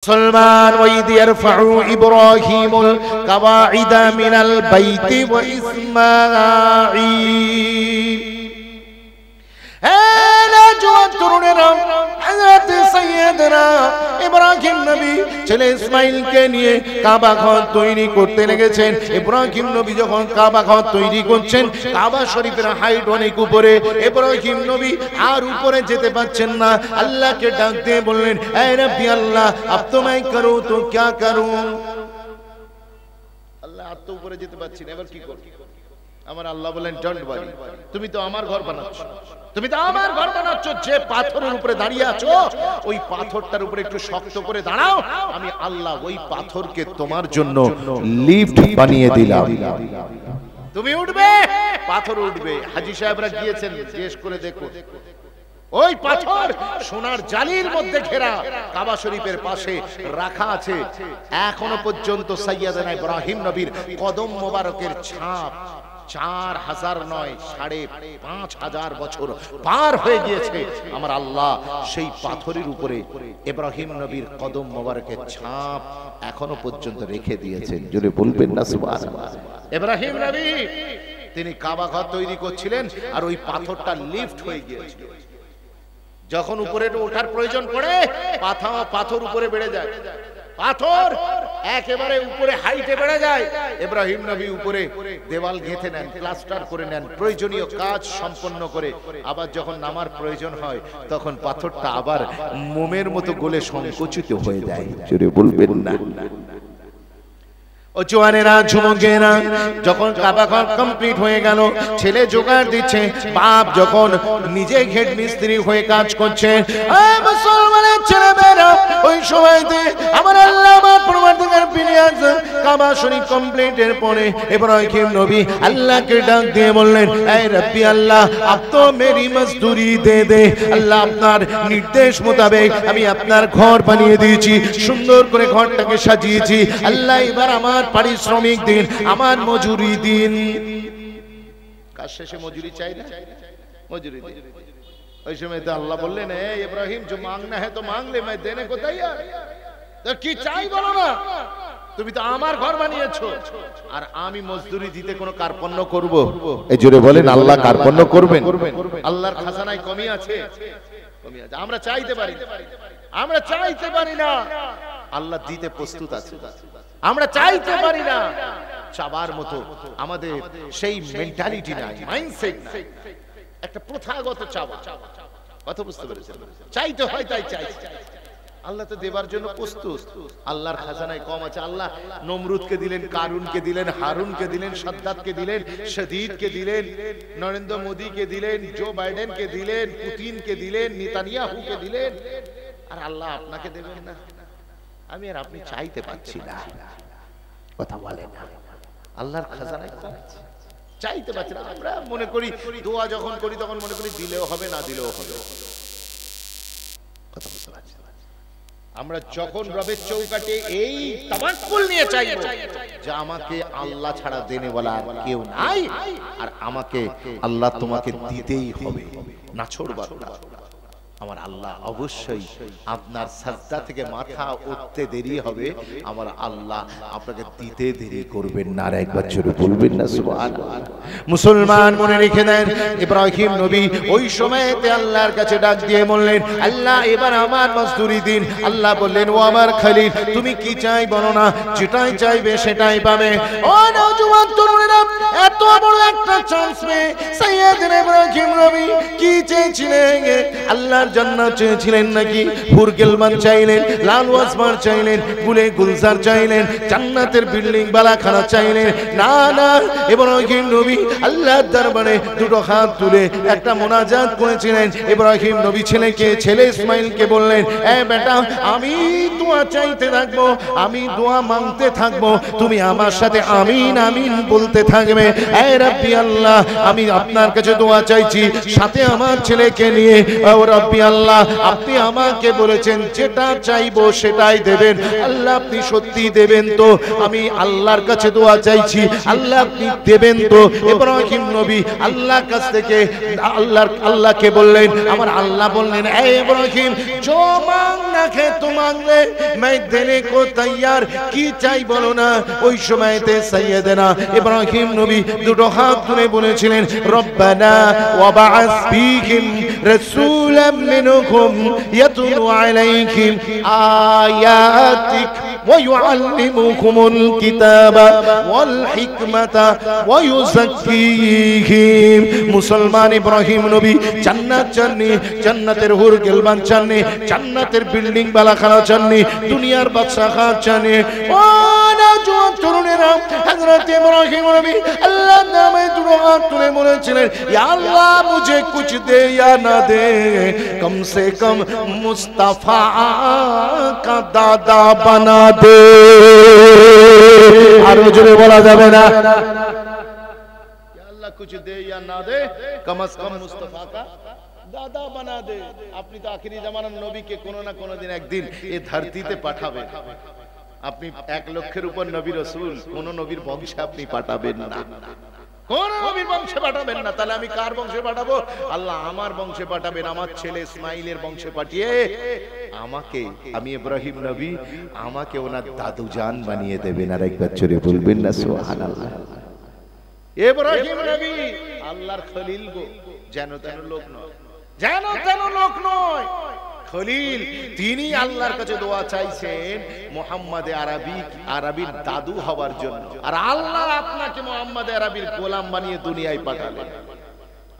মুসলমান ওয়াইদ ইয়ারফাউ ইব্রাহিমুল কাওয়াইদা মিনাল বাইতি ওয়া ইসমাঈল। হযরত সাইয়্যিদনা ইব্রাহিম নবী ছেলে ইসমাঈলকে নিয়ে কাবা ঘর তৈরি করতে লেগেছেন। ইব্রাহিম নবী যখন কাবা ঘর তৈরি করছেন, কাবা শরীফের হাইট অনেক উপরে, ইব্রাহিম নবী আর উপরে যেতে পারছেন না। আল্লাহকে ডাক দিয়ে বললেন, এ রব্বি আল্লাহ, আব তো मैं करूं तो क्या करूं। আল্লাহ আর তো উপরে যেতে পারছি না, এবার কি করব? আমার আল্লাহ বলেন, ডোন্ট ওয়ারি, তুমি তো আমার ঘর বানাচ্ছো, তুমি তো আমার ঘর বানাচ্ছো। যে পাথরের উপরে দাঁড়িয়ে আছো, ওই পাথরটার উপরে একটু শক্ত করে দাঁড়াও, আমি আল্লাহ ওই পাথরকে তোমার জন্য লিফট বানিয়ে দিলাম। তুমি উঠবে, পাথর উঠবে। হাজী সাহেবরা গিয়েছেন, জিজ্ঞেস করে দেখো, ওই পাথর সোনার জালির মধ্যে ঘেরা, কাবা শরীফের পাশে রাখা আছে। এখনো পর্যন্ত সাইয়্যিদনা ইব্রাহিম নবীর কদম মোবারকের ছাপ 4000 নয়, 5500 বছর পার হয়ে গিয়েছে। আমার আল্লাহ সেই পাথরের উপরে ইব্রাহিম নবীর কদম মোবারকের ছাপ এখনো পর্যন্ত রেখে দিয়েছেন। জোরে বলবেন না সুবহানাল্লাহ। ইব্রাহিম নবী তিনি কাবা ঘর তৈরি করছিলেন, আর ওই পাথরটা লিফট হয়ে গিয়েছিল। যখন উপরে ওঠার প্রয়োজন পড়ে, পাথর উপরে বেড়ে যায়, পাথর একেবারে উপরে হাইটে বেড়ে যায়। ইব্রাহিম নবী উপরে দেওয়াল গেঁথে নেন, প্লাস্টার করে নেন, প্রয়োজনীয় কাজ সম্পন্ন করে আবার যখন নামার প্রয়োজন হয়, তখন পাথরটা আবার মোমের মতো গলে সংকুচিত হয়ে যায়। জোরে বলবেন না। ও জওয়ানেরা, যুবকেরা, যখন কাবা ঘর কমপ্লিট হয়ে গেল, ছেলে জোগাড় দিচ্ছে, বাপ যখন নিজে হেড মিস্ত্রি হয়ে কাজ করছে, মুসলমানের ছেলেমেয়েরা ওই সময়তে আমার আল্লাহ আমার পরবর্তীকার পিনিয়াজ কাবা শরীফ কমপ্লিটের পরে ইব্রাহিম নবী আল্লাহকে ডাক দিয়ে বললেন, এ রব্বি আল্লাহ, আপ তো মেরি মজদুরি দে দে। আল্লাহ, আপনার নির্দেশ মোতাবেক আমি আপনার ঘর বানিয়ে দিয়েছি, সুন্দর করে ঘরটাকে সাজিয়েছি। আল্লাহ, এবার আমার পারিশ্রমিক দিন, আমার মজুরি দিন। কাজ শেষে মজুরি চাই না, মজুরি দিন। ওই সময় তো আল্লাহ বললেন, এ ইব্রাহিম, जो मांगना है तो मांग ले, मैं देने को तैयार। তো কি চাই বলো না, তুমি তো আমার ঘর বানিয়েছো, আর আমি মজদুরি দিতে কোনো কার্পণ্য করব? এই জোরে বলেন, আল্লাহ কার্পণ্য করবেন? আল্লাহর খাজানায় কমি আছে, কমি আছে। আমরা চাইতে পারি, আমরা চাইতে পারি না, আল্লাহ দিতে প্রস্তুত আছে। আমরা চাইতে পারি না, চাবার মতো আমাদের সেই মেন্টালিটি নাই, মাইন্ডসেট নাই, একটা প্রথাগত চাওয়া। কথা বুঝতে পেরেছেন? চাইতে হয় তাই চাই। আল্লাহ তো দেবার জন্য প্রস্তুত। আল্লাহর খাজানায় কম আছে। আল্লাহ নমরুদকে দিলেন, কারুনকে দিলেন, হারুনকে দিলেন, সাদ্দাতকে দিলেন, শদীদকে দিলেন, নরেন্দ্র মোদীকে দিলেন, জো বাইডেনকে দিলেন, পুতিনকে দিলেন, নেতানিয়াহুকে দিলেন, আর আল্লাহ আপনাকে দেবেন না? আমি আর আপনি চাইতে পাচ্ছি না, কথা বলে না। আল্লাহর খাজানায় কম আছে, চাইতে পাচ্ছি না। আমরা মনে করি দোয়া যখন করি তখন মনে করি দিলেও হবে, না দিলেও হবে। কথা বুঝতে পারছি। আমরা যখন রবের চৌকাটে এই তাওয়াক্কুল নিয়ে চাইবো যে আমাকে আল্লাহ ছাড়া দেনেওয়ালা আর কেউ নাই, আর আমাকে আল্লাহ তোমাকে দিতেই হবে, না ছড়বার না, আমার আল্লাহ অবশ্যই আপনার সাজদা থেকে মাথা উঠতে দেরি হবে, আমার আল্লাহ আপনাকে দিতে দেরি করবেন না। আর একবার জোরে বলবেন না সুবহানাল্লাহ। মুসলমান মনে রেখে দেন, ইব্রাহিম নবী ওই সময়তে আল্লাহর কাছে ডাক দিয়ে বললেন, আল্লাহ, এবার আমার মজদুরি দিন। আল্লাহ বললেন, ও আমার খলিল, তুমি কি চাই বলো না, যেটাই চাইবে সেটাই পাবে। ও নওজোয়ান তরুণেরা, এত বড় একটা চান্স পেয়ে সাইয়্যিদনা ইব্রাহিম নবী কি চেয়েছিলেন? আল্লাহ জান্নাত চেয়েছিলেন নাকি? হুরগেলমান চাইলেন, লালু আসমার চাইলেন, গুলে গুলজার চাইলেন, জান্নাতের বিল্ডিং বালাখানা চাইলেন? না না, ইব্রাহিম নবী আল্লাহর দরবারে দুটো হাত তুলে একটা মুনাজাত করেছিলেন। ইব্রাহিম নবী ছেলে ইসমাইলকে বললেন, এ বেটা, আমি দোয়া চাইতে থাকবো, আমি দোয়া মাংতে থাকবো, তুমি আমার সাথে আমিন আমিন বলতে থাকবে। এ রব্বি আল্লাহ, আমি আপনার কাছে দোয়া চাইছি, সাথে আমার ছেলেকে নিয়ে। ও রব্বি আল্লাহ, আপনি আমাকে বলেছেন যেটা চাইবো সেটাই দেবেন। আল্লাহ আপনি সত্যি দেবেন তো? আমি আল্লাহর কাছে দোয়া চাইছি, আল্লাহ আপনি দেবেন তো? ইব্রাহিম নবী আল্লাহর কাছ থেকে আল্লাহকে বললেন, আমার আল্লাহ বললেন, এ ইব্রাহিম जो मांगना है तो मांग ले, मैं देने को तैयार, কি চাই বলো না। ওই সময়তে সাইয়েদেনা ইব্রাহিম নবী দুটো হাত তুলে বলেছিলেন, রব্বানা ওয়া বা'আস ফীহিম রাসূলাম মিনহুম ইয়াতলু আলাইহিম আয়াতিক ওয়া ইউআল্লিমুহুমুল কিতাবা ওয়াল হিকমাতা ওয়া ইউযাক্কিহিম। মুসলমান ইব্রাহিম নবী জান্নাত চাননি, জান্নাতের হুর গেলবান চাননি, জান্নাতের বিল্ডিং বালাখানা চাননি, দুনিয়ার বাদশা খান চাননি। ও নওজোয়ান তরুণেরা, হযরত ইব্রাহিম নবী আল্লাহর নামে দুটো হাত তুলে বলেছিলেন, ইয়া আল্লাহ মুঝে কুছ দে ইয়া না দে, কম সে কম মুস্তাফা কা দাদা বানা দে। আরো জোরে বলা যাবে না? আল্লাহ কুছ দে ইয়া না দে, কম সে কম মুস্তাফা কা দাদা বানা দে। আপনি তো আখিরি জামানার নবীকে কোনো না কোনো দিন একদিন এই ধরতিতে পাঠাবেন। আপনি 1 লক্ষের উপর নবী রাসূল, কোন নবীর বংশে আপনি পাঠাবেন না, কোন নবীর বংশে পাঠাবেন না। তাহলে আমি কার বংশে পাঠাবো? আল্লাহ আমার বংশে পাঠাবেন, আমার ছেলে ইসমাইলের বংশে পাঠিয়ে আমাকে, আমি ইব্রাহিম নবী, আমাকে ওনার দাদু জান বানিয়ে দেবেন। আর একবার জোরে বলবেন না সুবহানাল্লাহ। ইব্রাহিম নবী আল্লাহর খলিল গো, যেন তেন লোক নয়, যেন তেন লোক নয়, খলিল। তিনি আল্লাহর কাছে দোয়া চাইছেন মুহাম্মদে আরবির দাদু হওয়ার জন্য, আর আল্লাহ আপনাকে মুহাম্মদে আরবির গোলাম বানিয়ে দুনিয়ায় পাঠালেন।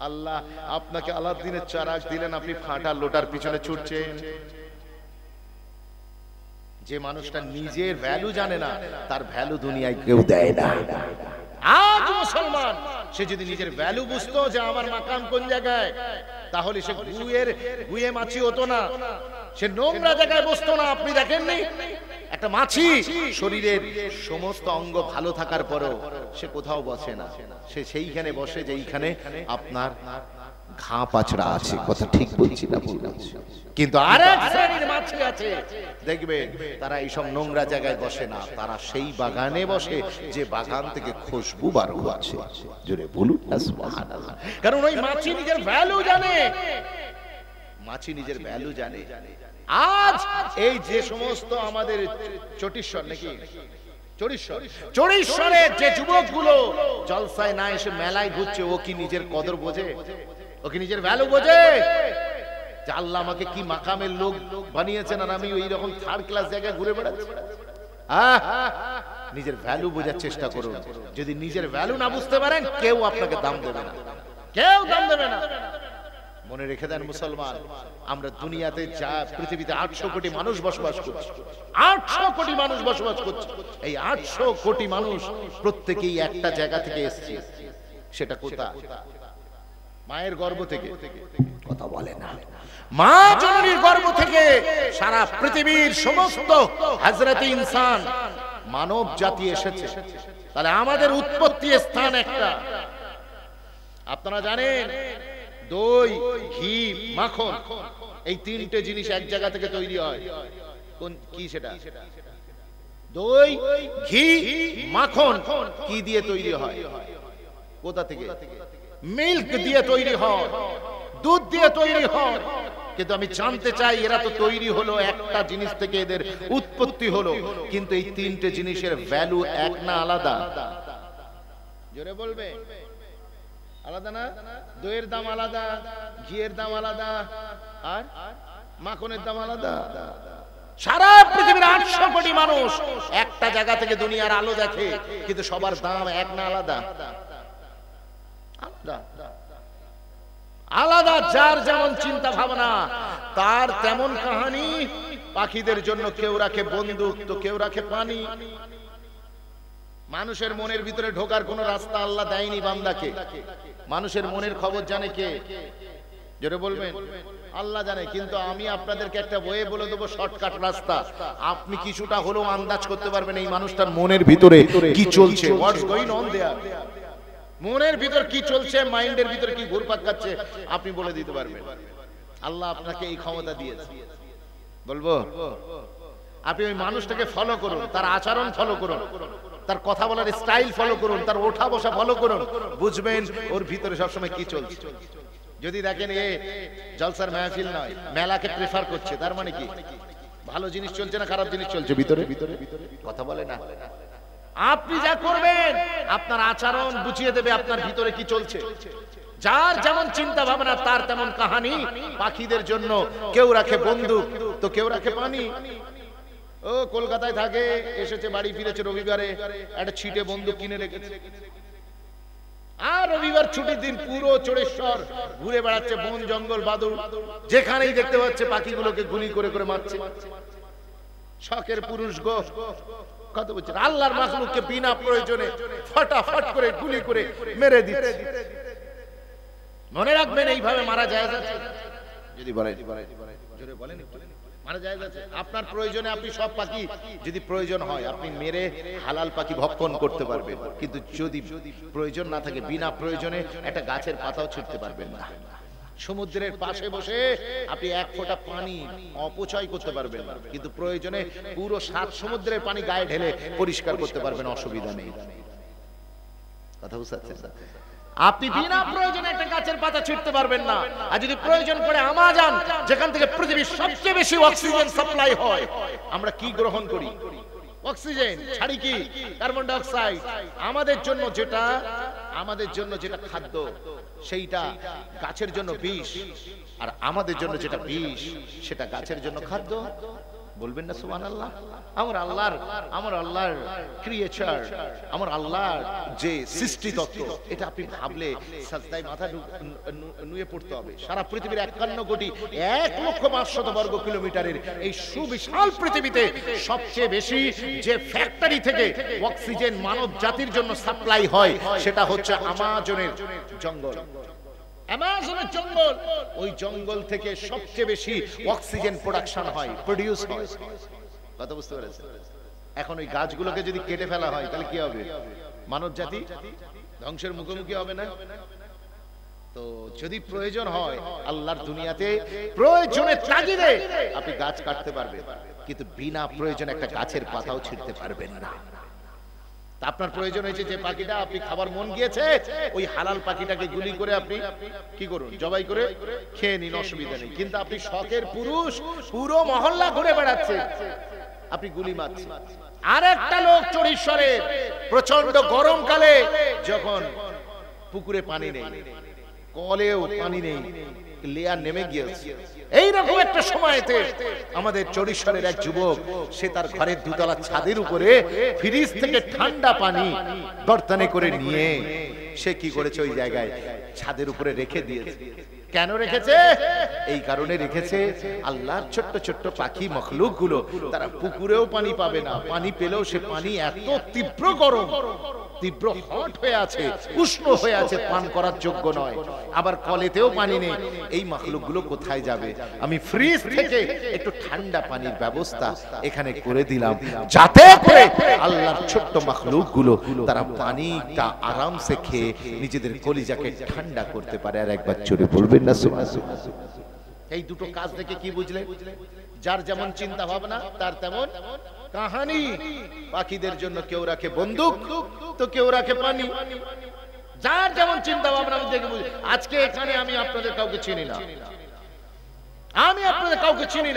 আল্লাহ আপনাকে আলাউদ্দিনের চারাক দিলেন, আপনি ফাটা লোটার পিছনে ছুটছেন। যে মানুষটা নিজের ভ্যালু জানে না, তার ভ্যালু দুনিয়ায় কেউ দেয় না। আজ মুসলমান সে যদি নিজের ভ্যালু বুঝতো যে আমার মাকাম কোন জায়গায়, তাহলে সে গুয়ে মাছি হতো না, সে নোংরা জায়গায় বসতো না। আপনি দেখেননি একটা মাছি শরীরের সমস্ত অঙ্গ ভালো থাকার পরেও সে কোথাও বসে না, সে সেইখানে বসে যেইখানে আপনার ঘা পাছড়া আছে। কথা ঠিক বলছি না? কিন্তু আরেক শ্রেণীর মাছি আছে, দেখবেন তারা এইসব নোংরা জায়গায় বসে না, তারা সেই বাগানে বসে যে বাগান থেকে খুশবু বার হচ্ছে। জোরে বলুন না সুবহানাল্লাহ। কারণ ওই মাছি নিজের ভ্যালু জানে, মাছি নিজের ভ্যালু জানে। আজ এই যে সমস্ত আমাদের চটিশ্বর নাকি চড়িশ্বরের যে যুবকগুলো জলসায় না এসে মেলায় ঘুরছে, ও কি নিজের কদর বোঝে? ও কি নিজের ভ্যালু বোঝে? যে আল্লাহ আমাকে কি মাকামের লোক বানিয়েছেন আর আমি ওই রকম 3rd ক্লাস জায়গায় ঘুরে বেড়াচ্ছি? নিজের ভ্যালু বোঝার চেষ্টা করুন। যদি নিজের ভ্যালু না বুঝতে পারেন, কেউ আপনাকে দাম দেবে না, কেউ দাম দেবে না। মনে রেখে দেন মুসলমান, আমরা দুনিয়াতে যা পৃথিবীতে 800 কোটি মানুষ বসবাস করছে, 800 কোটি মানুষ বসবাস করছে। এই 800 কোটি মানুষ প্রত্যেকেই একটা জায়গা থেকে এসেছে। সেটা কোথায়? মায়ের গর্ভ থেকে। কথা বলে না? মা জননীর গর্ভ থেকে সারা পৃথিবীর সমস্ত হযরত ইনসান মানব জাতি এসেছে। তাহলে আমাদের উৎপত্তি স্থান একটা। আপনারা জানেন দই, ঘি, মাখন, এই 3টে জিনিস এক জায়গা থেকে তৈরি হয়। কোন কি সেটা? দই, ঘি, মাখন কি দিয়ে তৈরি হয়? কোথা থেকে? মিল্ক দিয়ে তৈরি হয়, দুধ দিয়ে তৈরি হয়। কিন্তু আমি জানতে চাই, এরা তো তৈরি হলো একটা জিনিস থেকে, এদের উৎপত্তি হলো, কিন্তু এই 3টে জিনিসের ভ্যালু এক না আলাদা? জোরে বলবে। আলাদা না? দইয়ের দাম আলাদা, ঘিয়ের দাম আলাদা, আর মাখনের দাম আলাদা। সারা পৃথিবীর 800 কোটি মানুষ একটা জায়গা থেকে দুনিয়ার আলো দেখে, কিন্তু সবার দাম এক না আলাদা? আলাদা। যার যেমন চিন্তা ভাবনা তার তেমন কাহিনী। পাখিদের জন্য কেউ রাখে বন্দুক, তো কেউ রাখে পানি। মানুষের মনের ভিতরে ঢোকার কোন রাস্তা আল্লাহ দেয়নি বান্দাকে। মানুষের মনের খবর জানে কে? জোরে বলবেন। আল্লাহ জানে। কিন্তু আমি আপনাদেরকে একটা বইয়ে বলে দেবো শর্টকাট রাস্তা, আপনি কিছুটা হলেও আন্দাজ করতে পারবেন এই মানুষটার মনের ভিতরে কি চলছে। হোয়াটস গোইং অন দেয়ার। মনের ভিতর কি চলছে, মাইন্ডের ভিতর কি ঘুরপাক খাচ্ছে, আপনি বলে দিতে পারবেন। আল্লাহ আপনাকে এই ক্ষমতা দিয়েছে। বলবো আপনি ওই মানুষটাকে ফলো করুন, তার আচরণ ফলো করুন, তার কথা বলার স্টাইল ফলো করুন, তার ওঠা বসা ফলো করুন, বুঝবেন ওর ভিতরে সবসময় কি চলছে। যদি দেখেন এ জলসার মাহফিল নয়, মেলাকে প্রেফার করছে, তার মানে কি ভালো জিনিস চলছে না খারাপ জিনিস চলছে ভিতরে? কথা বলে না। আপনি যা করবেন আপনার আচরণ বুঝিয়ে দেবে আপনার ভিতরে কি চলছে। যার যেমন চিন্তা ভাবনা তার তেমন কাহিনী। পাখিদের জন্য কেউ রাখে বন্দুক তো কেউ রাখে পানি। ও কলকাতায় থাকে, এসেছে বাড়ি ফিরেছে রবিবারে, একটা ছিটে বন্দুক কিনে রেখেছে, আর রবিবার ছুটির দিন পুরো চড়েশ্বর ঘুরে বেড়াচ্ছে, বন জঙ্গল বাদুড় যেখানেই দেখতে পাচ্ছে পাখিগুলোকে গুলি করে করে মারছে। শখের পুরুষ গো, কত বলছে আল্লাহর মাখলুককে বিনা প্রয়োজনে ফটাফট করে গুলি করে মেরে দিচ্ছে। মনে রাখবেন এইভাবে মারা যায় যদি বলেন জোরে বলেন মারা যায় যাচ্ছে। আপনার প্রয়োজনে আপনি সব পাখি যদি প্রয়োজন হয় আপনি মেরে হালাল পাখি ভক্ষণ করতে পারবেন, কিন্তু যদি প্রয়োজন না থাকে বিনা প্রয়োজনে একটা গাছের পাতাও ছিঁড়তে পারবেন না। সমুদ্রের পাশে বসে আপনি এক ফোঁটা পানি অপচয় করতে পারবেন না, কিন্তু প্রয়োজনে পুরো 7 সমুদ্রের পানি গায়ে ঢেলে পরিষ্কার করতে পারবেন, অসুবিধা নেই। কথা বুঝতে পারছেন? আপনি বিনা প্রয়োজনে একটা গাছের পাতা ছিঁড়তে পারবেন না। আর যদি প্রয়োজন পড়ে আমাজন, যেখান থেকে পৃথিবীর সবচেয়ে বেশি অক্সিজেন সাপ্লাই হয়, আমরা কি গ্রহণ করি? অক্সিজেন ছাড়ি কি কার্বন ডাই অক্সাইড। আমাদের জন্য যেটা খাদ্য সেইটা গাছের জন্য বিষ, আর আমাদের জন্য যেটা বিষ সেটা গাছের জন্য খাদ্য। বলবেন না সুবহানাল্লাহ? আমার আল্লাহর ক্রিয়েচার, আমার আল্লাহর যে সৃষ্টি তত্ত্ব, এটা আপনি ভাবলে সাজদায় মাথা নুয়ে পড়তে হবে। সারা পৃথিবীর 51 কোটি 1,05,000 বর্গ কিলোমিটারের এই সুবিশাল পৃথিবীতে সবচেয়ে বেশি যে ফ্যাক্টরি থেকে অক্সিজেন মানব জাতির জন্য সাপ্লাই হয় সেটা হচ্ছে আমাজনের জঙ্গল। আমাজনের জঙ্গল, ওই জঙ্গল থেকে সবচেয়ে বেশি অক্সিজেন প্রোডাকশন হয়, প্রোডিউস হয়। কথা বুঝতে পেরেছেন? এখন ওই গাছগুলোকে যদি কেটে ফেলা হয় তাহলে কি হবে? মানব জাতি ধ্বংসের মুখোমুখি হবে না? তো যদি প্রয়োজন হয় আল্লাহর দুনিয়াতে প্রয়োজনের তাগিদে আপনি গাছ কাটতে পারবেন, কিন্তু বিনা প্রয়োজনে একটা গাছের পাতাও ছিঁড়তে পারবেন না। আপনার প্রয়োজন হয়েছে যে পাখিটা আপনি খাবার মন গিয়েছে, ওই হালাল পাখিটাকে গুলি করে আপনি কি করুন? জবাই করে খেয়ে নিন, অসুবিধা নেই। কিন্তু আপনি শখের পুরুষ, পুরো মহল্লা ঘুরে বেড়াচ্ছে, আপনি গুলি মারছেন। আর একটা লোক চড়িশ্বরে প্রচন্ড গরমকালে যখন পুকুরে পানি নেই, কলেও পানি নেই, লেয়ার নেমে গিয়েছে, এইরকম একটা সময়তে আমাদের চড়িশ্বরের এক যুবক, সে তার ঘরের 2 তলা ছাদের উপরে ফ্রিজ থেকে ঠান্ডা পানি বর্তনে করে নিয়ে সে কি করেছে, ওই জায়গায় ছাদের উপরে রেখে দিয়েছে। কেন রেখেছে? এই কারণে রেখেছে, আল্লাহর ছোট্ট ছোট্ট পাখি মখলুক গুলো তারা পুকুরেও পানি পাবে না, পানি পেলেও সে পানি এত তীব্র গরম, তীব্র হট হয়ে আছে, উষ্ণ হয়ে আছে, পান করার যোগ্য নয়। আবার কলেতেও পানি নেই, এই মখলুক গুলো কোথায় যাবে? আমি ফ্রিজ থেকে একটু ঠান্ডা পানির ব্যবস্থা এখানে করে দিলাম, যাতে করে আল্লাহর ছোট্ট মখলুক গুলো তারা পানিটা আরামসে খেয়ে নিজেদের কলিজাকে ঠান্ডা করতে পারে। আর একবার জোরে বলবেন না সুবহানাল্লাহ? এই দুটো কাজ থেকে কি বুঝলে? যার যেমন চিন্তা ভাবনা তার তেমন কাহিনী। পাখিদের জন্য কেউ রাখে বন্দুক তো কেউ রাখে পানি। যার যেমন চিন্তা ভাবনা দেখে বুঝলে। আজকে এখানে আমি আপনাদের কাউকে চিনি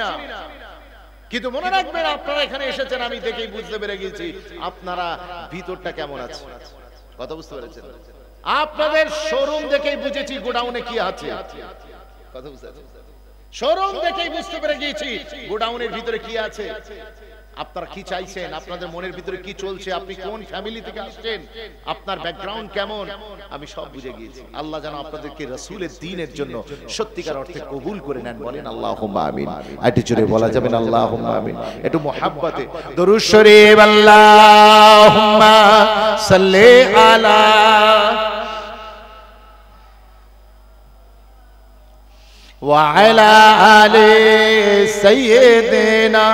না, কিন্তু মনে রাখবেন আপনারা এখানে এসেছেন, আমি দেখেই বুঝতে পেরে গেছি আপনারা ভিতরটা কেমন আছে। কথা বুঝতে পেরেছেন? আপনাদের শোরুম দেখেই বুঝেছি গোডাউনে কি আছে। কথা বুঝতে পেরেছেন? শোরুম দেখেই বুঝতে পেরে গিয়েছি গোডাউনের ভিতরে কি আছে। আপনারা কি চাইছেন, আপনাদের মনের ভিতরে কি চলছে, আপনি কোন ফ্যামিলি থেকে আসছেন, আপনার ব্যাকগ্রাউন্ড কেমন, আমি সব বুঝে গিয়েছি। আল্লাহ যেন আপনাদেরকে রাসূলের দ্বীনের জন্য সত্যিকার অর্থে কবুল করে নেন। বলেন আল্লাহুম্মা আমিন। একটু জোরে বলা যাবে না আল্লাহুম্মা আমিন? একটু মুহাব্বতে দরুদ শরীফ আল্লাহুম্মা সাল্লি আলা ওয়া আলা আলি সাইয়্যিদিনা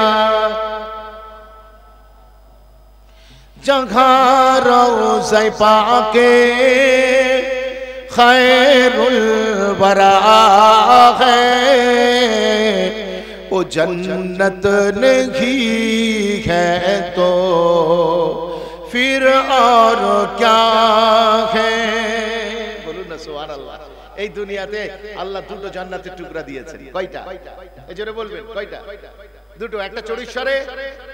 जहाँ रोज़े पाके खैरुल भरा है, वो जन्नत नहीं है तो फिर और क्या है। बोलুন না সুবহানাল্লাহ। এই দুনিয়াতে আল্লাহ দুটো জান্নাতের টুকরা দিয়েছেন। কয়টা? এই জোরে বলবেন কয়টা? দুটো, একটা চড়িশ্বরে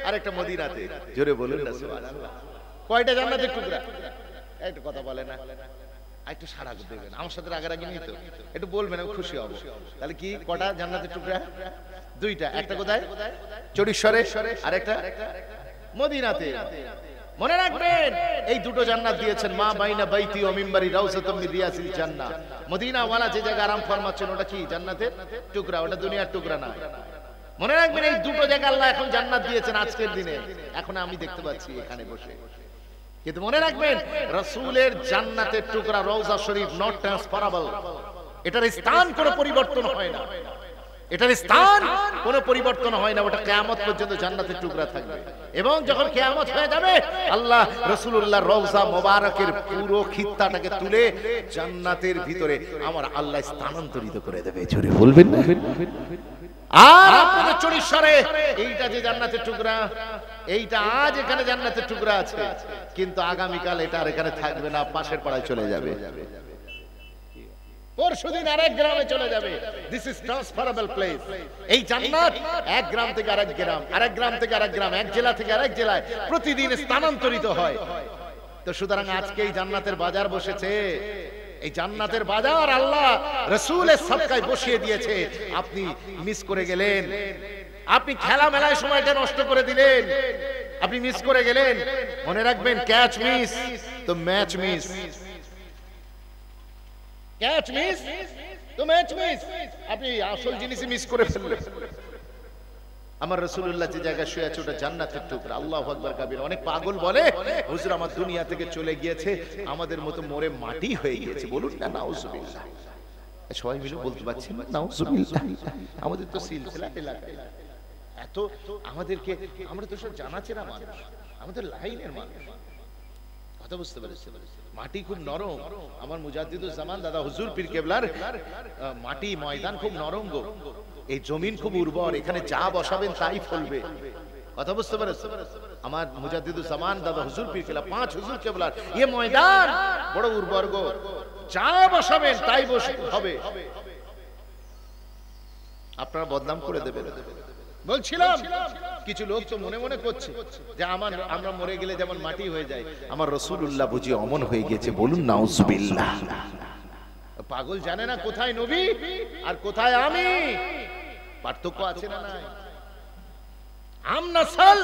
আর একটা মদিনাতে। জোরে বলুন না সুবহানাল্লাহ। কয়টা জান্নাতের টুকরা? একটু কথা বলে না, একটু সাড়া দেবেন। আমার সাথে রাগারাগি নেই তো, একটু বলবেন, আমি খুশি হব। তাহলে কি কটা জান্নাতের টুকরা? দুইটা। একটা কোথায়? চড়িশ্বরে, আর একটা মদিনাতে। মনে রাখবেন এই দুটো জান্নাত দিয়েছেন। মা বাইনা বাইতি ও মিম্বারি রাউসাতুম মিন রিয়াসিল জান্নাহ। মদিনা ওয়ালা যে জায়গা আরাম ফরমাচ্ছেন ওটা কি? জান্নাতের টুকরা, ওটা দুনিয়ার টুকরা না। মনে রাখবেন এই দুটো জায়গা আল্লাহ এখন জান্নাত দিয়েছেন আজকের দিনে। এখন আমি দেখতে পাচ্ছি এখানে বসে। কিন্তু মনে রাখবেন রাসূলের জান্নাতের টুকরা রওজা শরীফ নট ট্রান্সফারেবল। এটার স্থান কোনো পরিবর্তন হয় না, এটার স্থান কোনো পরিবর্তন হয় না। ওটা কিয়ামত পর্যন্ত জান্নাতের টুকরা থাকবে। এবং যখন কিয়ামত হয়ে যাবে আল্লাহ রাসূলুল্লাহর রওজা মোবারকের পুরো খিত্তাটাকে তুলে জান্নাতের ভিতরে আমার আল্লাহ স্থানান্তরিত করে দেবে। জোরে বলবেন না? আর আপনাদের চড়িশ্বরে এইটা যে জান্নাতের টুকরা, এইটা আজ এখানে জান্নাতের টুকরা আছে, কিন্তু আগামীকাল এটা আর এখানে থাকবে না, পাশের পাড়ায় চলে যাবে, পরশুদিন আরেক গ্রামে চলে যাবে। This is transferable place. এই জান্নাত এক গ্রাম থেকে আরেক গ্রাম, আরেক গ্রাম থেকে আরেক গ্রাম, এক জেলা থেকে আরেক জেলায় প্রতিদিন স্থানান্তরিত হয়। তো সুতরাং আজকে এই জান্নাতের বাজার বসেছে। এই জান্নাতের বাজার আল্লাহ রাসূলের সাদকায় বসিয়ে দিয়েছে। আপনি মিস করে গেলেন, আপনি খেলা মেলায় সময়টা নষ্ট করে দিলেন, আপনি মিস করে গেলেন। মনে রাখবেন ক্যাচ মিস তো ম্যাচ মিস, ক্যাচ মিস তো ম্যাচ মিস। আপনি আসল জিনিসই মিস করে ফেললেন। আমার রাসূলুল্লাহ যে জায়গায় শুয়ে আছে ওটা জান্নাতের টুকরা। আল্লাহু আকবার কাবীর। অনেক পাগল বলে হুজুর আমার দুনিয়া থেকে চলে গিয়েছে, আমাদের মতো মরে মাটি হয়ে গিয়েছে। বলুন না নাউজুবিল্লাহ। সবাই মিলে বলতে পারছেন না নাউজুবিল্লাহ? আমাদের তো সিলসিলা এলাকায় এত, আমাদেরকে, আমরা তো সব জানাচেনা মানুষ, আমাদের লাইনের মানুষ। কথা বুঝতে পেরেছেন? মাটি খুব নরম। আমার মুজাদ্দিদুজ জামান দাদা হুজুর পীর কেবলার মাটি ময়দান খুব নরম গো। এই জমিন খুব উর্বর, এখানে যা বসাবেন তাই ফলবে। কথা বুঝতে পেরেছেন? আমার মুজাদ্দিদুজ জামান দাদা হুজুর পীর কেবলা, পাঁচ হুজুর কেবলার এই ময়দান বড় উর্বর গো, যা বসাবেন তাই হবে। আপনারা বদনাম করে দেবেন। বলছিলাম কিছু লোক তো মনে মনে করছে যে আমরা মরে গেলে যেমন মাটি হয়ে যায়, আমার রাসূলুল্লাহ বুঝি অমন হয়ে গেছে। বলুন নাউজুবিল্লাহ। পাগল জানে না কোথায় নবী আর কোথায় আমি, পার্থক্য আছে না নাই? हम नस्ल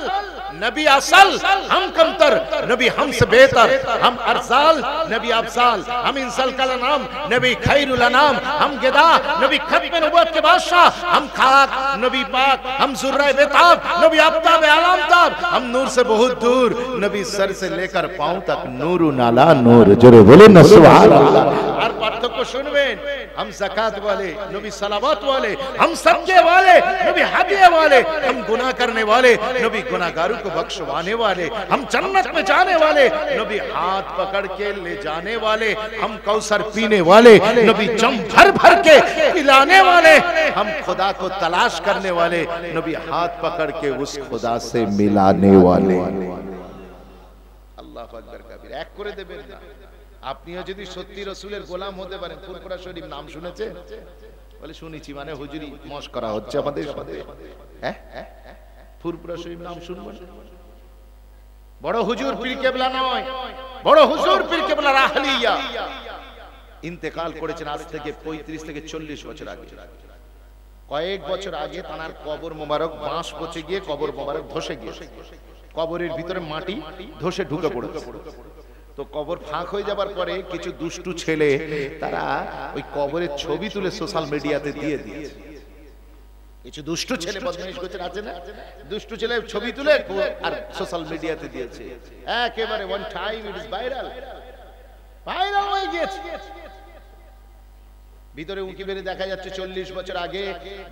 नबी असल, हम कमतर नबी हमसे बेहतर, हम अरसाल नबी अफसाल, हम इंसल का नाम नबी खैरुल अनाम, हम गिदा नबी खत्म नबूवत के बादशाह, हम खाक नबी पाक, हम जुर्रा बेताब नबी आफ्ताब आलमताब, हम नूर से बहुत दूर नबी सर से लेकर पांव तक नूर नाला नूर। जोरे बोले ना सुभान अल्लाह। और पार्थक्य सुनবেন, हम ज़कात वाले नबी सलावत वाले, हम सदके वाले नबी हदिया वाले, हम गुनाह करने वाले नबी गुनाहगारों को बख्शवाने वाले, हम जन्नत में जाने वाले नबी हाथ पकड़ के ले जाने वाले, हम कौसर पीने वाले नबी जम भर भर के पिलाने वाले, हम खुदा को तलाश करने वाले नबी हाथ पकड़ के उस खुदा से मिलाने वाले। আল্লাহু আকবার কবির। এক করে দেবেন না। আপনিও যদি সত্যি রাসূলের গোলাম হতে পারেন, ফুরফুরা শরীফ নাম শুনেছে? বলে শুনেছি, মানে হুজুরি মস্করা হচ্ছে আমাদের সাথে। হ্যাঁ, ফুরফুরা শরীফ নাম শুনবেন? বড় হুজুর পীর কেবলা নয়, বড় হুজুর পীর কেবলার আহলিয়া ইন্তেকাল করেছেন আজ থেকে 35 থেকে 40 বছর আগে। কয়েক বছর আগে তার কবর মোবারক বাঁশ পচে গিয়ে কবর মোবারক ধসে গিয়েছে। কবরের ভিতরে মাটি ধসে ঢুকে পড়েছে। তো কবর ফাঁক হয়ে যাবার পরে কিছু দুষ্টু ছেলে তারা ওই কবরের ছবি তুলে সোশ্যাল মিডিয়াতে দিয়ে দিয়েছে। কিছু দুষ্টু ছেলে বদমাইশ করছে, আছে না? দুষ্টু ছেলে ছবি তুলে আর সোশ্যাল মিডিয়াতে দিয়েছে। একেবারে one time it is viral, viral হয়ে গিয়েছে। ভিতরে উঁকি বেরে দেখা যাচ্ছে 40 বছর আগে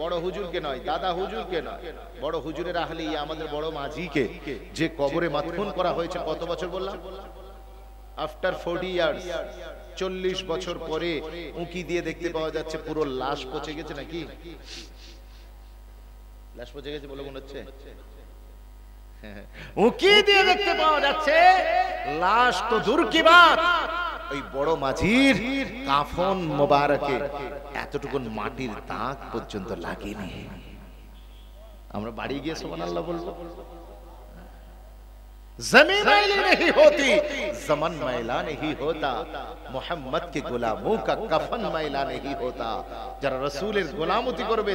বড় হুজুরকে নয়, দাদা হুজুরকে নয়, বড় হুজুরের আহলিয়া আমাদের বড় মাঝিকে যে কবরে মাদফুন করা হয়েছে। কত বছর বললাম? আফটার 40 ইয়ার্স, 40 বছর পরে উঁকি দিয়ে দেখতে পাওয়া যাচ্ছে পুরো লাশ পচে গেছে। নাকি লাশ পচে গেছে বলে মনে হচ্ছে? উঁকি দিয়ে দেখতে পাওয়া যাচ্ছে লাশ তো দূর কি বাত, ওই বড় মাঝির কাফন মোবারকে এতটুকু মাটির দাগ পর্যন্ত লাগেনি। আমরা বাড়ি গিয়ে সুবহানাল্লাহ বলবো। जमीन मैली नहीं होती, जमन मैला नहीं होता, मोहम्मद के गुलामों का कफन मैला नहीं होता। যারা রাসূলের গোলামতি করবে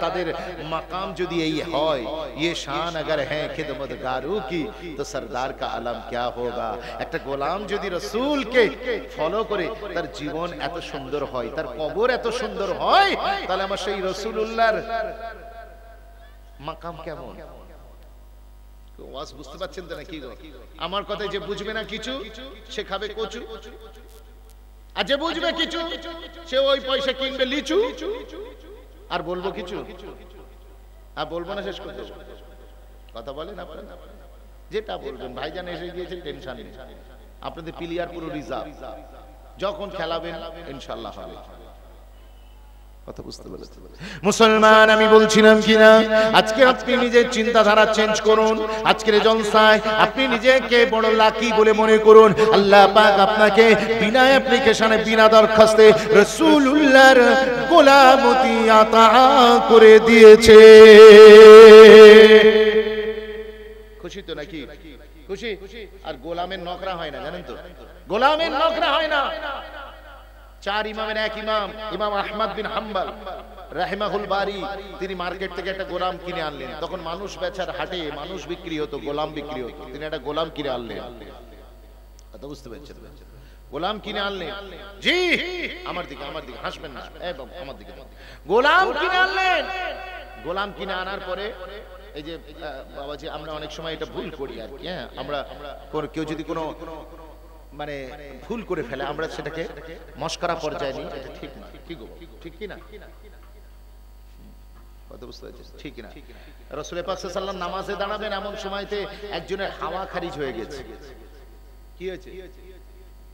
তাদের মাকাম যদি এই হয়, ये शान अगर है खिदमतगारों की तो सरदार का आलम क्या होगा। একটা গোলাম যদি রাসূলকে ফলো করে তার জীবন এত সুন্দর হয়, তার কবর এত সুন্দর হয়, তাহলে আমার সেই রাসূলুল্লাহর মাকাম কেমন? ওয়াজ বুঝতে পারছেন তো নাকি গো? আমার কথায় যে বুঝবে না কিছু সে খাবে কচু, আর যে বুঝবে কিছু সে ওই পয়সা কিনবে লিচু। আর বলবো কিছু, আর বলবো না, শেষ করে দেবো। কথা বলেন আপনারা, যেটা বলবেন। ভাইজান এসে গিয়েছেন, টেনশন নেই, আপনাদের প্লেয়ার পুরো রিজার্ভ, যখন খেলাবেন ইনশাআল্লাহ হবে। কথা বুঝতে পেরেছেন? মুসলমান, আমি বলছিলাম কিনা, আজকে আপনি নিজের চিন্তাধারা চেঞ্জ করুন। আজকের জলসায় আপনি নিজেকে বড় লাকি বলে মনে করুন। আল্লাহ পাক আপনাকে বিনা অ্যাপ্লিকেশনে, বিনা দরখাস্তে রাসূলুল্লাহর গোলামতি আতা করে দিয়েছে। খুশি তো নাকি? খুশি? আর গোলামের নকরা হয় না, জানেন তো? গোলামের নকরা হয় না। চার ইমামের এক ইমাম, ইমাম আহমদ বিন হাম্বল রাহিমাহুল বারি, তিনি মার্কেট থেকে একটা গোলাম কিনে আনলেন। তখন মানুষ বেচার হাটে মানুষ বিক্রি হতো, গোলাম বিক্রি হতো। তিনি একটা গোলাম কিনে আনলেন। কথা বুঝতে পেরেছেন? গোলাম কিনে আনলেন। জি, আমার দিকে হাসবেন না, আমার দিকে। গোলাম কিনে আনলেন। গোলাম কিনে আনার পরে এই যে বাবাজি, আমরা অনেক সময় এটা ভুল করি আর কি। হ্যাঁ, আমরা কেউ যদি কোনো মানে ভুল করে ফেলে, আমরা সেটাকে মস্করা পর্যায়ে নিই। এটা ঠিক না, ঠিক কি না? কথা বুঝতে পারছেন? ঠিক না? রাসূল পাক সাল্লাল্লাহু আলাইহি ওয়াসাল্লাম নামাজে দাঁড়াবেন, এমন সময়তে একজনের হাওয়া খারিজ হয়ে গেছে। কি হয়েছে?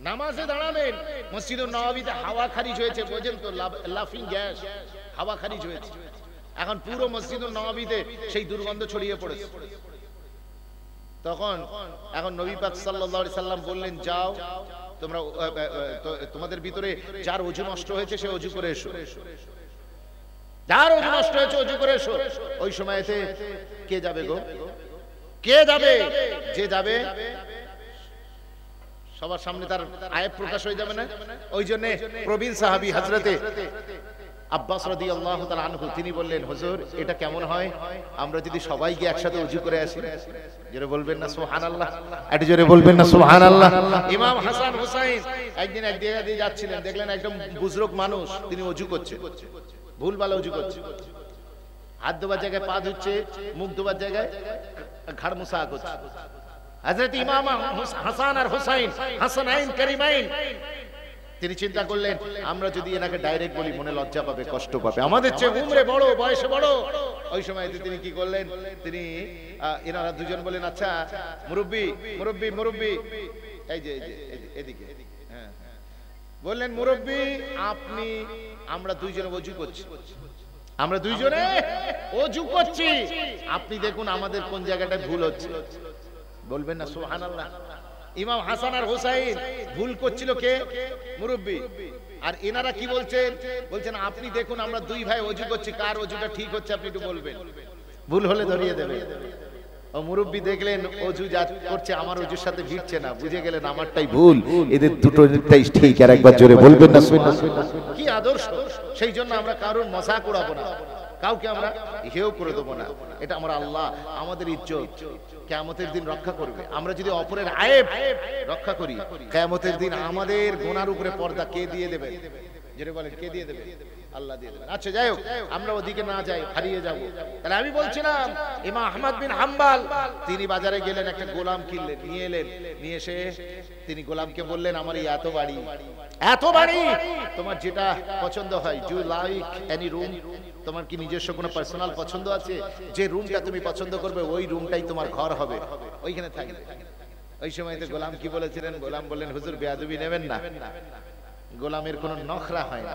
নামাজে দাঁড়াবেন, মসজিদুন নববীতে হাওয়া খারিজ হয়েছে, বোঝেন তো? লাফিং গ্যাস, হাওয়া খারিজ হয়েছে। এখন পুরো মসজিদুন নববীতে সেই দুর্গন্ধ ছড়িয়ে পড়েছে। তখন এখন নবী পাক সাল্লাল্লাহু আলাইহি সাল্লাম বললেন, যাও তোমরা, তোমাদের ভিতরে যার ওযু নষ্ট হয়েছে সে ওযু করে এসো। যার ওযু নষ্ট হয়েছে ওযু করে এসো। ওই সময়তে কে যাবে গো? কে যাবে? যে যাবে সবার সামনে তার আয়াত প্রকাশ হয়ে যাবে না? ওই জন্য প্রবীণ সাহাবী হযরতে আব্বাস রাদিয়াল্লাহু তাআলা আনহু তিনি বললেন, হুজুর এটা কেমন হয় আমরা যদি সবাই গিয়ে একসাথে ওযু করে আসি? জোরে বলবেন না সুবহানাল্লাহ? একটু জোরে বলবেন না সুবহানাল্লাহ? ইমাম হাসান হুসাইন একদিন এক জায়গা দিয়ে যাচ্ছিলেন, দেখলেন একদম বুজরুগ মানুষ, তিনি ওযু করছে, ভুলভাল ওযু করছে। হাত ধোবার জায়গায় পা ধুচ্ছে, মুখ ধোবার জায়গায় ঘাড় মুসা করছে। হযরত ইমাম হাসান আর হুসাইন, হাসানাইন কারিমাইন, তিনি চিন্তা করলেন আমরা যদি এনাকে ডাইরেক্ট বলি মনে লজ্জা পাবে, কষ্ট পাবে, আমাদের চেয়ে উমরে বড়, বয়সে বড়। ওই সময় তিনি কি করলেন, তিনি এনারা দুজন বলেন, আচ্ছা মুরব্বি মুরব্বি মুরব্বি, এই যে এদিকে, হ্যাঁ বললেন, মুরব্বি আপনি, আমরা দুইজনে ওযু করছি, আমরা দুইজনে ওযু করছি, আপনি দেখুন আমাদের কোন জায়গাটায় ভুল হচ্ছে। বলবেন না সুবহানাল্লাহ? ইমাম হাসান আর হুসাইন ভুল করছিল কে? মুরব্বি। আর এনারা কি বলছেন? বলছেন আপনি দেখুন আমরা দুই ভাই ওযু করছি, কার ওযুটা ঠিক হচ্ছে আপনি একটু বলবেন, ভুল হলে ধরিয়ে দেবে। ও মুরব্বি দেখলেন ওযু যা করছে আমার ওযুর সাথে ভিড়ছে না, বুঝে গেলেন আমারটাই ভুল, এদের দুটোটাই ঠিক। আর একবার জোরে বলবেন না সুবহানাল্লাহ? কি আদর্শ! সেই জন্য আমরা কারোর মজাক উড়াবো না, কাউকে আমরা হেয় করে দেবো না। এটা আমার আল্লাহ আমাদের ইজ্জত কিয়ামতের দিন রক্ষা করবে। আমরা যদি অপরের আয়েব রক্ষা করি, কিয়ামতের দিন আমাদের গুনার উপরে পর্দা কে দিয়ে দেবে? যেটা বলেন, কে দিয়ে দেবে? আল্লাহ দিয়ে দেবেন। আচ্ছা যাই হোক, আমরা ওদিকে না যাই, হারিয়ে যাব। তাহলে আমি বলছিলাম ইমাম আহমদ বিন হাম্বল তিনি বাজারে গেলেন, একটা গোলাম কিনলেন, নিয়ে এলেন। নিয়ে এসে তিনি গোলামকে বললেন, আমার এই এত বাড়ি, এত বাড়ি, তোমার যেটা পছন্দ হয়, ডু লাইক এনি রুম, তোমার কি নিজস্ব কোনো পার্সোনাল পছন্দ আছে? যে রুমটা তুমি পছন্দ করবে ওই রুমটাই তোমার ঘর হবে, ওইখানে থাকবে। ওই সময়তে গোলাম কি বলেছিলেন? গোলাম বললেন, হুজুর বেয়াদবি নেবেন না, গোলামের কোনো নখরা হয় না,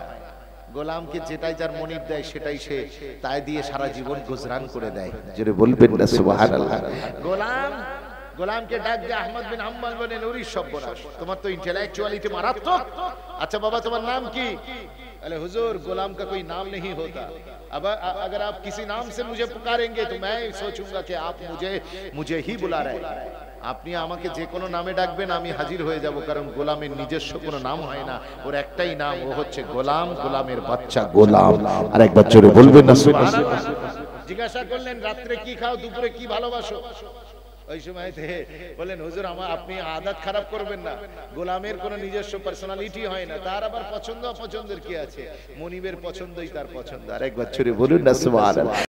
গোলামকে যেটাই যার মনিব দেয় সেটাই সে তাই দিয়ে সারা জীবন গুজরান করে দেয়। জোরে বলবেন না সুবহানাল্লাহ। গোলামকে ডাক দিয়ে আহমদ বিন হাম্বল বলেন, ওরে সর্বনাশ, তোমার তো इंटेलेक्चुअलिटी मारात्मक। अच्छा बाबा तुम्हारा नाम की? अरे हुजूर गुलाम का कोई नाम नहीं होता, अब अगर आप किसी नाम से मुझे पुकारेंगे तो मैं सोचूंगा कि आप मुझे ही बुला रहे हैं। আপনি আমাকে যে কোনো নামে ডাকবেন আমি হাজির হয়ে যাব, কারণ গোলামের নিজস্ব কোনো নাম হয় না, ওর একটাই নাম, ও হচ্ছে গোলাম, গোলামের বাচ্চা গোলাম। আর একবার জোরে বলবেন না সুবহানাল্লাহ। জিজ্ঞাসা করলেন, রাত্রে কি খাও, দুপুরে কি ভালোবাসো? ওই সময়তে বলেন, হুজুর আপনি আদত খারাপ করবেন না, গোলামের কোনো নিজস্ব পার্সোনালিটি হয় না, তার আবার পছন্দ অপছন্দের কি আছে? মনিবের পছন্দই তার পছন্দ। আর একবার জোরে বলুন না সুবহানাল্লাহ।